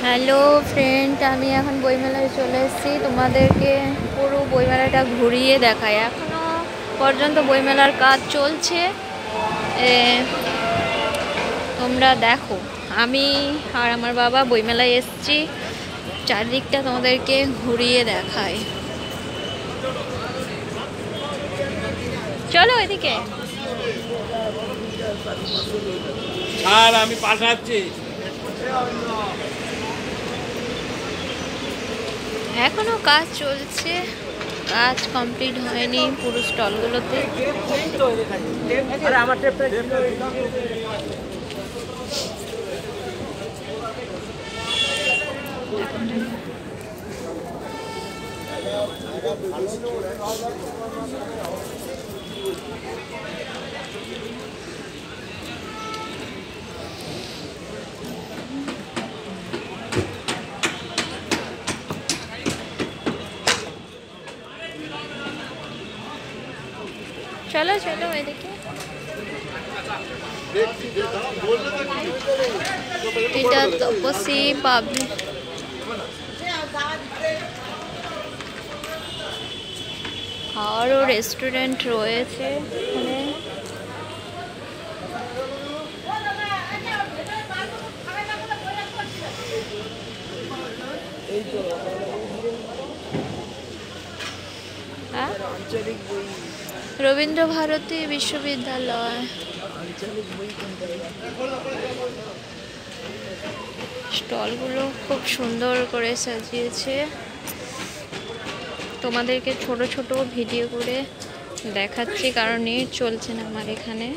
Hello friend, আমি এখন বইমেলায় চলে এসেছি। তোমাদেরকে পুরো বইমেলাটা ঘুরিয়ে দেখাই। এখনো পর্যন্ত বইমেলার কাজ চলছে, তোমরা দেখো। আমি আর আমার বাবা বইমেলায় এসেছি, চারদিকটা তোমাদেরকে ঘুরিয়ে দেখাই। চলো এদিকে। আমি পাঠাচ্ছি। এখনো কাজ চলছে, কাজ কমপ্লিট হয়নি পুরো স্টলগুলোতে। চলো চলো এদিকে। এটা তপসী পাবলিক, আরও রেস্টুরেন্ট রয়েছে এখানে। রবীন্দ্র ভারতী বিশ্ববিদ্যালয়। স্টলগুলো খুব সুন্দর করে সাজিয়েছে। তোমাদেরকে ছোট ছোট ভিডিও করে দেখাচ্ছি, কারণ নেট চলছে না আমার এখানে।